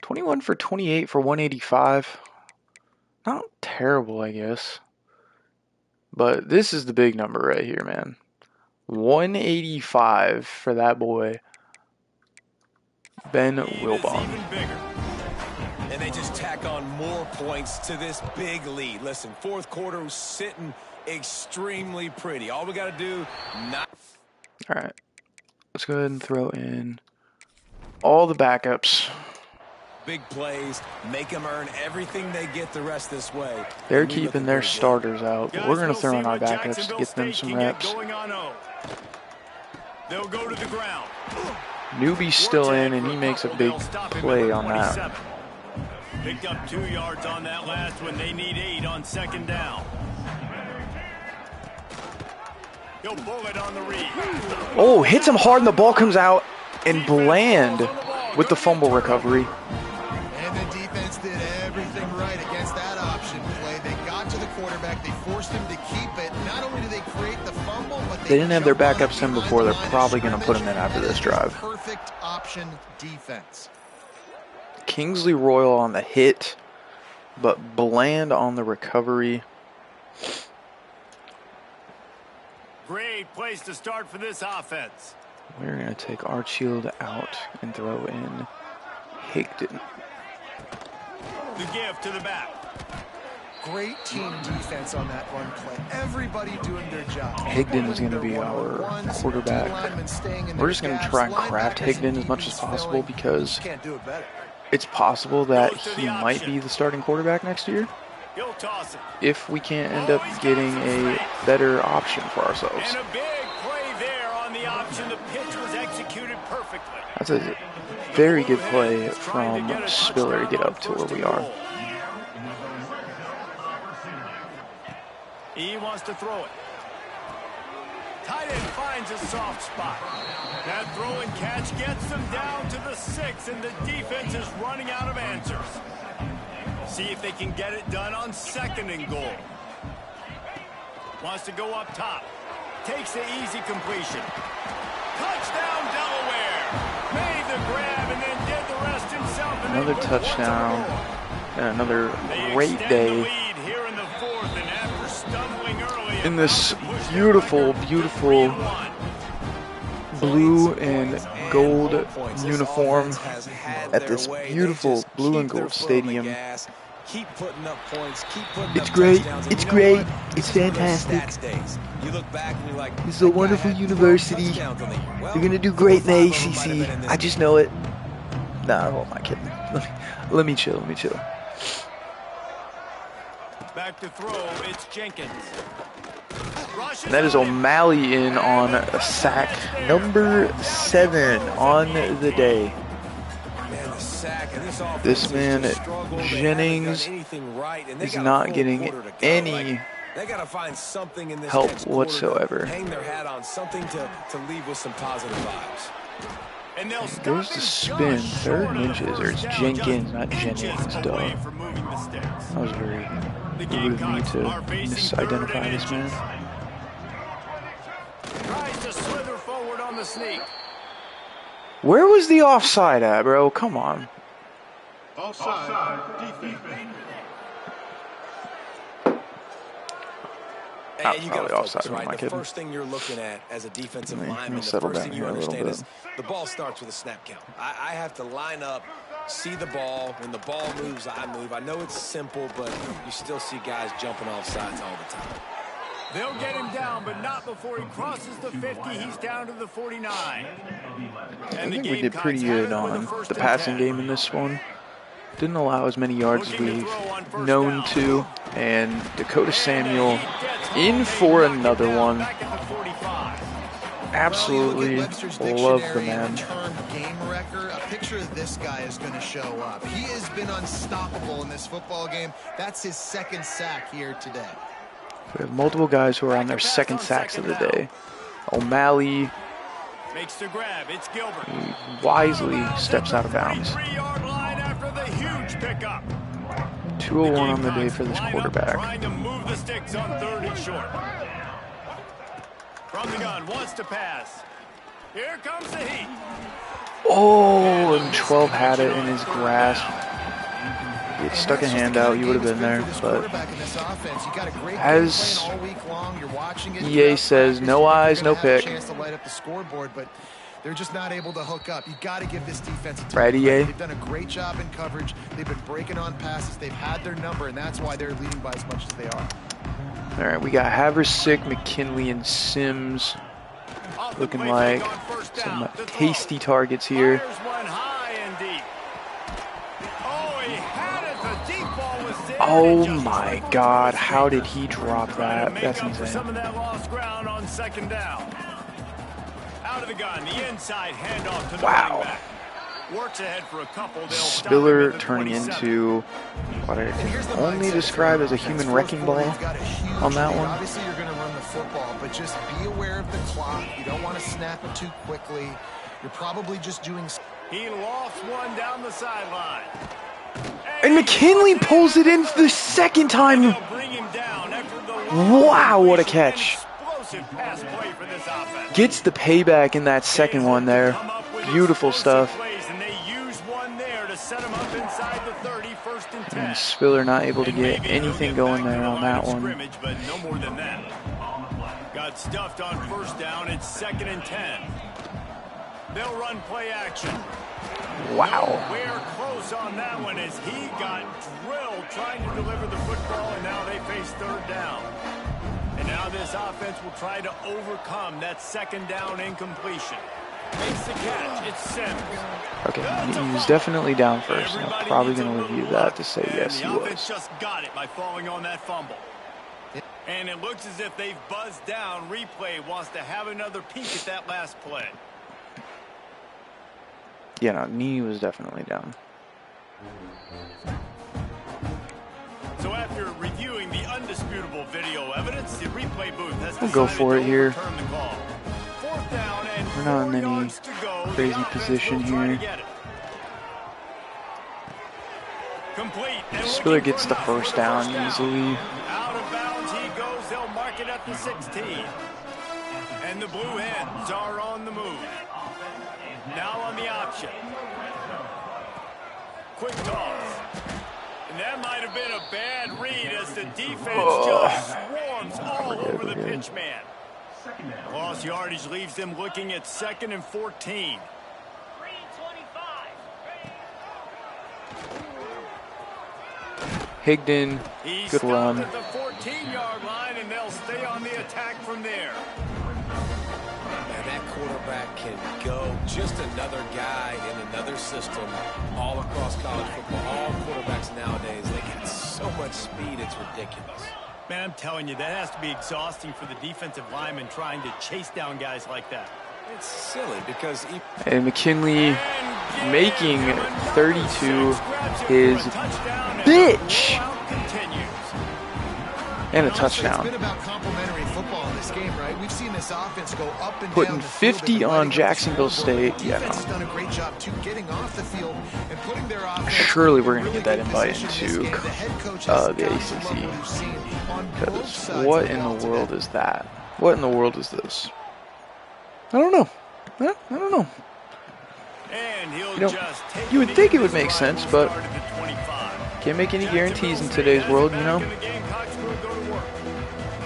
21 for 28 for 185. Not terrible, I guess. But this is the big number right here, man. 185 for that boy, Ben Wilbon. even bigger. And they just tack on more points to this big lead. Listen, 4th quarter was sitting extremely pretty. All we got to do, not. All right. Let's go ahead and throw in all the backups. Big plays, make them earn everything they get the rest this way. They're keeping their starters out, but we're going to throw in our backups to get them some reps. They'll go to the ground. Newbie's still in, and he makes a big play on that. Picked up 2 yards on that last one. They need 8 on 2nd down. He'll pull it on the read. Oh, hits him hard, and the ball comes out, and Bland with the fumble recovery. And the defense did everything right against that option play. They got to the quarterback. They forced him to keep it. Not only did they create the fumble, but They didn't have their jumped on backups it in behind before. the They're line of probably going to put him in scrimmage. after this That is drive. Perfect option defense. Kingsley Royal on the hit, but Bland on the recovery. Great place to start for this offense. We're going to take Archield out and throw in Higdon. The give to the back. Great team defense on that run play. Everybody doing their job. Higdon is going to be our quarterback. We're just going to try and craft Higdon as much as possible because it's possible that he might be the starting quarterback next year if we can't end up getting a better option for ourselves. And a big play there on the option. The pitch was executed perfectly. That's a very good play from Spiller to get up to where we are. He wants to throw it. Tight end finds a soft spot. That throw and catch gets them down to the 6, and the defense is running out of answers. See if they can get it done on 2nd and goal. Wants to go up top. Takes the easy completion. Touchdown, Delaware. Made the grab and then did the rest himself. Another touchdown. And another great day in this beautiful, beautiful blue and gold uniform at this beautiful blue and gold stadium. It's great. It's great. It's fantastic. This is a wonderful university. You're going to do great in the ACC. I just know it. Nah, I'm not kidding. Let me chill. Let me chill. Back to throw, it's Jenkins. And that is O'Malley in on a sack number 7 on the day. This man, Jennings, is not getting any help whatsoever. Goes to spin, 3rd and inches, or it's Jenkins, not Jennings, duh. That was very rude of me to misidentify this man. Tries to slither forward on the sneak. Where was the offside at, bro? Come on. Offside, defense. And you got to focus, right? The first thing you're looking at as a defensive lineman, the first thing you understand is the ball starts with a snap count. I have to line up, see the ball. When the ball moves, I move. I know it's simple, but you still see guys jumping off sides all the time. They'll get him down, but not before he crosses the 50. He's down to the 49. I think we did pretty good on the passing game in this one. Didn't allow as many yards as we've known to. And Dakota Samuel in for another one. Absolutely love the man. Game wrecker. A picture of this guy is going to show up. He has been unstoppable in this football game. That's his 2nd sack here today. We have multiple guys who are on their 2nd sacks of the day. O'Malley makes the grab. It's Gilbert. He wisely steps out of bounds. 3-yard line after the huge pickup. 201 on the day for this quarterback. Trying to move the sticks on 3rd and short. From the gun, wants to pass. Here comes the heat. Oh, and 12 had it in his grasp. He had stuck a hand out, he would have been there. But as EA says, no eyes, no pick. They're just not able to hook up. You got to give this defense a right, EA. They've done a great job in coverage. They've been breaking on passes. They've had their number, and that's why they're leading by as much as they are. All right, we got Haversick, McKinley, and Sims looking like some hasty targets here. Oh my God, how did he drop that? That's insane. Some of that lost ground on 2nd down. Out of the gun, the inside handoff to the running back. Works ahead for a couple. Spiller turning into what I can only describe as a human wrecking ball on that one. Obviously, you're going to run the football, but just be aware of the clock. You don't want to snap it too quickly. You're probably just doing. He lost one down the sideline. And McKinley pulls it in for the 2nd time. Wow, what a catch. Gets the payback in that 2nd one there. Beautiful stuff. And Spiller not able to get anything going there on that one. Got stuffed on 1st down. It's 2nd and 10. They'll run play action. Wow. Nowhere close on that one as he got drilled trying to deliver the football, and now they face third down. And now this offense will try to overcome that second down incompletion. Makes the catch. It's Sims. Okay, he was definitely down first. And I'm probably going to review that to say yes, he The offense was. just got it by falling on that fumble. And it looks as if they've buzzed down. Replay wants to have another peek at that last play. Yeah, no, knee was definitely down. So after reviewing the undisputable video evidence, the replay booth has We'll go for it here. overturn the call. Fourth down and We're not in 4 any yards to go. The crazy offense position will try to here. get it. Complete. And Spiller looking gets for the enough first for the down first easily. Out of bounds he goes. They'll mark it at the 16. And the Blue Hens are on the move. Now on the option. Quick toss. And that might have been a bad read as the defense just swarms all over the pitch man. Lost yardage leaves them looking at 2nd and 14. Higdon, He's good run. at the 14-yard line, and they'll stay on the attack from there. And that quarterback can go. Just another guy in another system all across college football. All quarterbacks nowadays, they get so much speed, it's ridiculous. Man, I'm telling you, that has to be exhausting for the defensive lineman trying to chase down guys like that. It's silly because he... And McKinley making 32 his bitch. And a touchdown. It's been about complementary football in this game, right? We've seen this offense go up and Putting down the field. 50 on Jacksonville State. The Yeah, defense has no. done a great job too, getting off the field and putting their offense. Surely we're going to really get that good invite position in this into game. The head coach has the got to ACC. love what we've seen on both Because sides what of the in ball the today. world is that? What in the world is this? I don't know. I don't know. And he'll You know, just take you would the think it would defensive make line sense, will but start at the 25. can't make any guarantees in Jacksonville today's State world, has you it know? back, and the Gamecocks will go to work.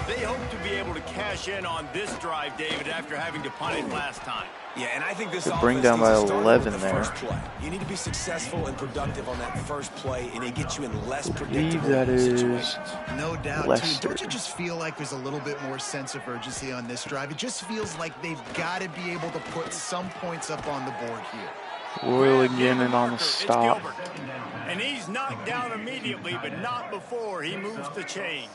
They hope to be able to cash in on this drive, David, after having to punt it last time. Yeah, and I think this Could offense bring down needs by to start 11 with the there. first play. You need to be successful and productive on that first play, and it gets you in less I believe predictable that is situations. No doubt, too. Lester. Don't you just feel like there's a little bit more sense of urgency on this drive? It just feels like they've got to be able to put some points up on the board here. Royal again and on the It's stop. Gilbert. And he's knocked down immediately, but not before he moves the chains.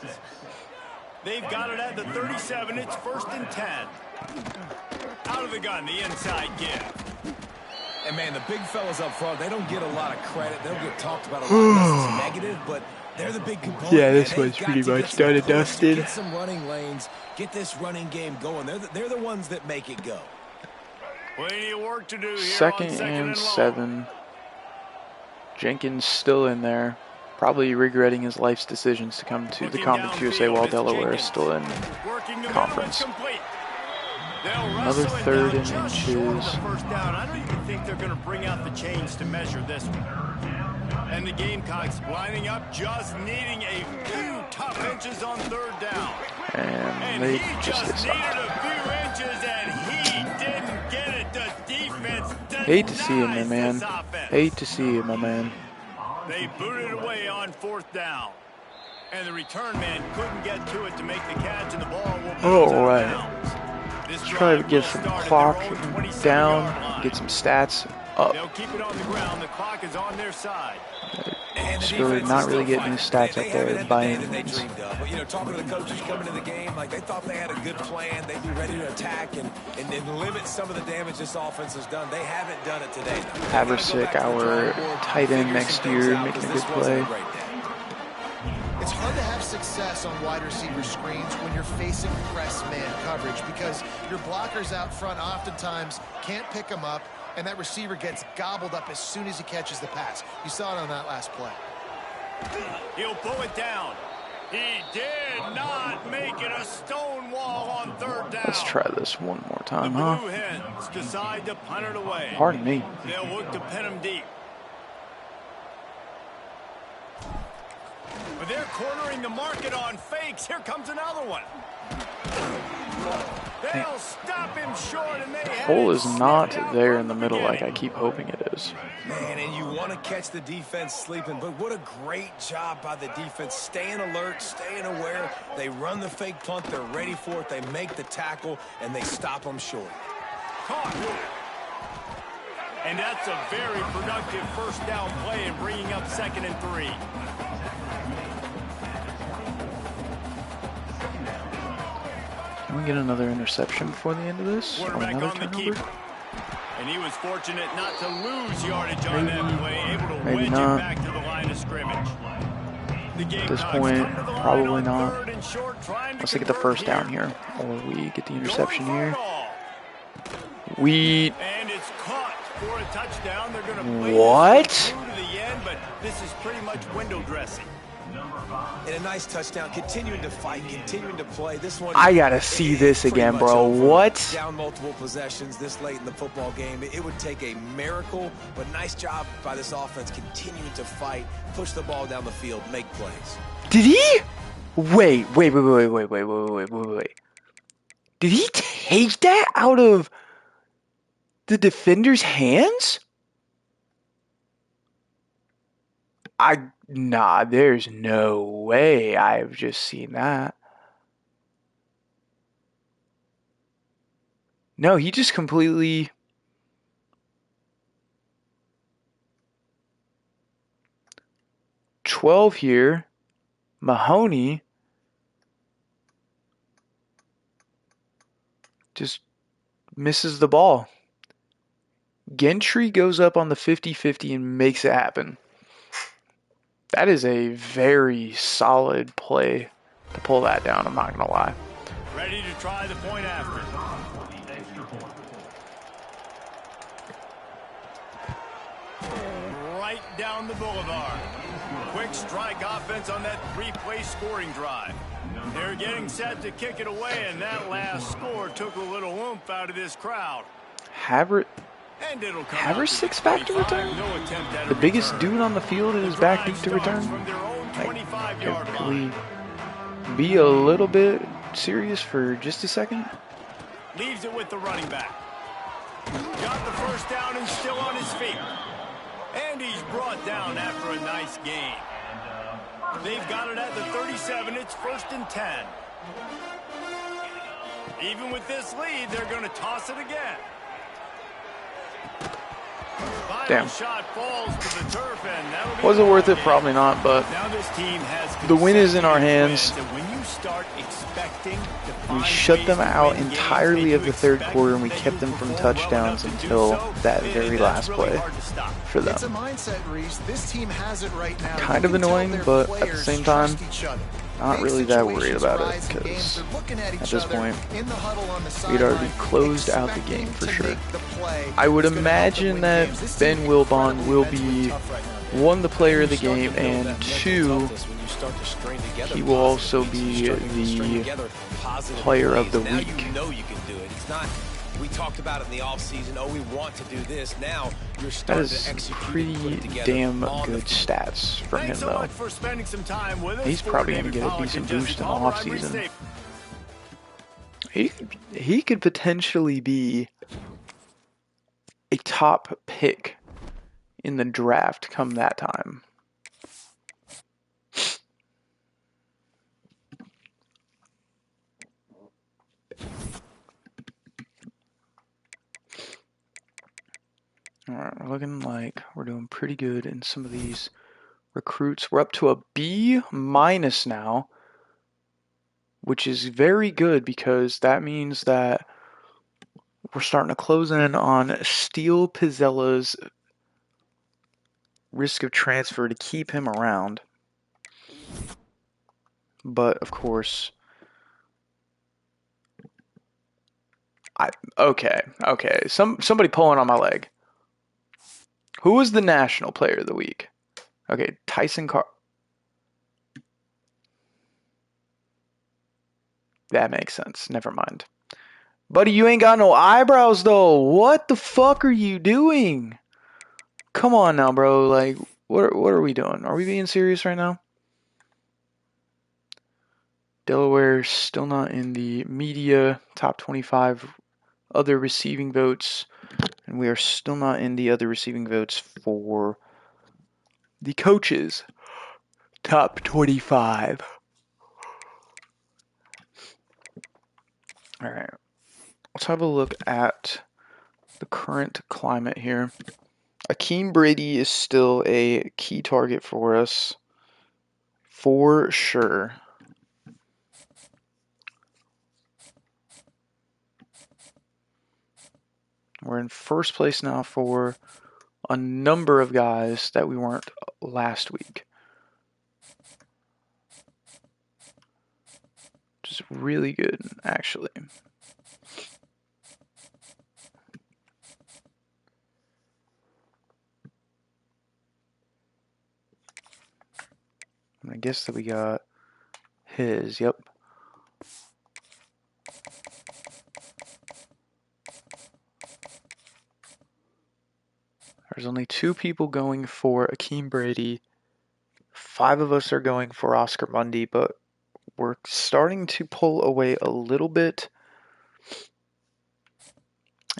They've got it at the 37. It's 1st and 10. Out of the gun, the inside give. And, man, the big fellas up front, they don't get a lot of credit. They'll get talked about a lot unless it's negative, but they're the big component. Yeah, this man. They've was got pretty to get much some done and push, dusted. Get some running lanes, get this running game going. They're the ones that make it go. Plenty of work to do here. Second on and long. 7. Jenkins still in there. Probably regretting his life's decisions to come to the Conference USA while Delaware is still in Working the conference. middle, it's complete. They'll Another wrestle it 3rd down and just short of inches. the first down. I don't even think they're going to bring out the chains to measure this one. And the Gamecocks lining up, just needing a few tough inches on 3rd down. And they he just get needed stopped. a few inches, and he didn't get it. The defense Hate to see it, my denies man. this offense. Hate to see it, my man. They booted away on 4th down. And the return man couldn't get to it to make the catch, and the ball will be All out of right. bounds. This Let's try to drive get will some start at clock their own 27-yard down, line. get some stats up. They'll keep it on the ground. The clock is on their side. And the Spiller defense not is really still getting his fighting. stats They up there haven't had by the day any that they means. dreamed of. But, you know, talking to the coaches coming into the game, like they thought they had a good plan. They'd be ready to attack and limit some of the damage this offense has done. They haven't done it today. Haversick, our tight end next year, making a good play. It's hard to have success on wide receiver screens when you're facing press man coverage because your blockers out front oftentimes can't pick them up, and that receiver gets gobbled up as soon as he catches the pass. You saw it on that last play. He'll pull it down. He did not make it a stone wall on 3rd down. Let's try this one more The time, Blue huh? Hens decide to punt it away. Pardon me. They'll look to pin him deep. But they're cornering the market on fakes. Here comes another one. They'll stop him short, and they Hole is not there in the middle like I keep hoping it is. Man, and you want to catch the defense sleeping, but what a great job by the defense. Staying alert, staying aware. They run the fake punt. They're ready for it. They make the tackle, and they stop them short. Caught. And that's a very productive first down play and bringing up 2nd and 3. Can we get another interception before the end of this? Or Quarterback another on the turnover? keeper. And he was fortunate not to lose yardage on that play, able to maybe wedge not. it back to the line of scrimmage. The At this Gamecocks point, come to the line probably on not. 3rd and short, trying to Let's get the convert first down here. Or we get the interception Going for here. it all. And it's caught for a touchdown. They're going to play What? this through to the end, but this is pretty much window dressing. And a nice touchdown, continuing to fight, continuing to play. This one, I gotta see this pretty again, much bro. over. What? Down multiple possessions this late in the football game. It would take a miracle, but nice job by this offense continuing to fight, push the ball down the field, make plays. Did he? Wait. Did he take that out of the defender's hands? Nah, there's no way I've just seen that. No, he just completely... ...12 here. Mahoney just misses the ball. Gentry goes up on the 50-50 and makes it happen. That is a very solid play to pull that down, I'm not going to lie. Ready to try the point after. Right down the boulevard. Quick strike offense on that 3-play scoring drive. They're getting set to kick it away, and that last score took a little oomph out of this crowd. Haversick's back to return? The biggest dude on the field is back deep to return? Can we be a little bit serious for just a second? Leaves it with the running back. Got the first down and still on his feet. And he's brought down after a nice gain. They've got it at the 37. It's 1st and 10. Even with this lead, they're going to toss it again. Damn. Shot falls to the turf, and was it worth it? Probably not, but now this team has the win is in our hands. when you start expecting We shut them out entirely of the third quarter, and we kept them from touchdowns until that very last play for them. It's a mindset, Reese. This team has it right now. Kind of annoying, but at the same time, not really that worried about it, because at this point, we'd already closed out the game for sure. I would imagine that Ben Wilbon will be, 1, the player of the game, and 2, he will also be the player of the week. We talked about it in the offseason. Oh, we want to do this. Now you're That starting to is execute. pretty damn good stats from him, though. He's probably going to get a decent boost in the offseason. He could potentially be a top pick in the draft come that time. Alright, we're looking like we're doing pretty good in some of these recruits. We're up to a B- now, which is very good because that means that we're starting to close in on Steele Pizzella's risk of transfer to keep him around. But, of course, okay. Somebody pulling on my leg. Who was the national player of the week? Okay, Tyson Carr. That makes sense. Never mind. Buddy, you ain't got no eyebrows, though. What the fuck are you doing? Come on now, bro. Like, what are we doing? Are we being serious right now? Delaware still not in the media top 25 other receiving votes, and we are still not in the other receiving votes for the coaches top 25. All right, let's have a look at the current climate here. Akeem Brady is still a key target for us, for sure. We're in first place now for a number of guys that we weren't last week. Which is really good, actually. I guess that we got his, yep. There's only 2 people going for Akeem Brady. 5 of us are going for Oscar Mundy, but we're starting to pull away a little bit.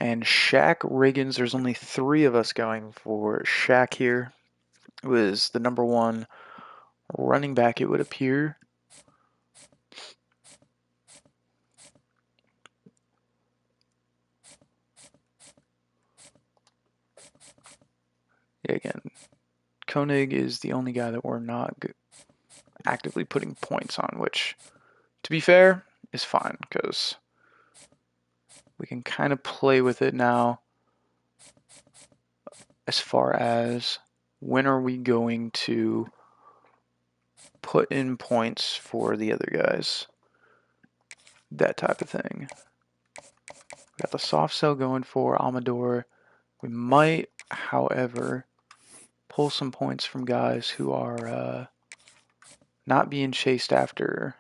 And Shaq Riggins, there's only 3 of us going for Shaq here. It was the number 1 running back, it would appear. Yeah, again, Koenig is the only guy that we're not actively putting points on, which, to be fair, is fine, because we can kind of play with it now as far as when are we going to put in points for the other guys. That type of thing. We got the soft sell going for Amador. We might, however, pull some points from guys who are not being chased after.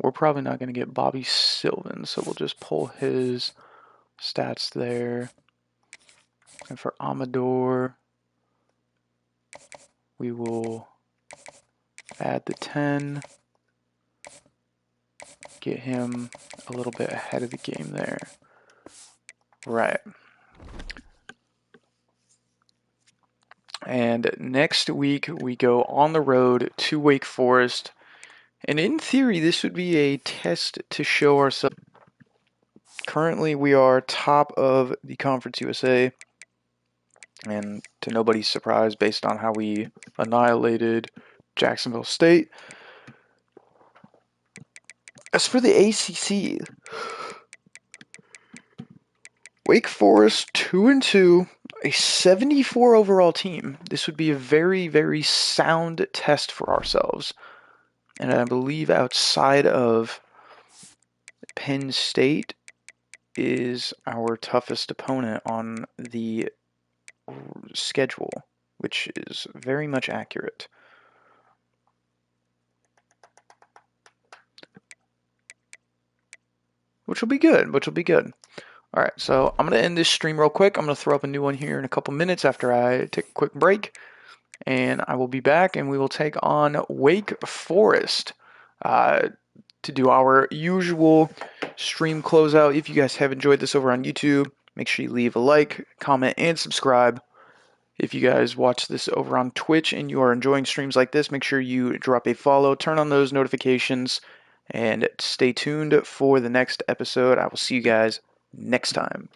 We're probably not going to get Bobby Sylvan, so we'll just pull his stats there. And for Amador, we will add the 10. Get him a little bit ahead of the game there. Right. And next week, we go on the road to Wake Forest. And in theory, this would be a test to show ourselves. Currently, we are top of the Conference USA. And to nobody's surprise, based on how we annihilated Jacksonville State. As for the ACC, Wake Forest 2-2, a 74 overall team. This would be a very, very sound test for ourselves. And I believe outside of Penn State is our toughest opponent on the schedule, which is very much accurate. Which will be good. All right, so I'm going to end this stream real quick. I'm going to throw up a new one here in a couple minutes after I take a quick break. And I will be back, and we will take on Wake Forest to do our usual stream closeout. If you guys have enjoyed this over on YouTube, make sure you leave a like, comment, and subscribe. If you guys watch this over on Twitch and you are enjoying streams like this, make sure you drop a follow, turn on those notifications, and stay tuned for the next episode. I will see you guys next time.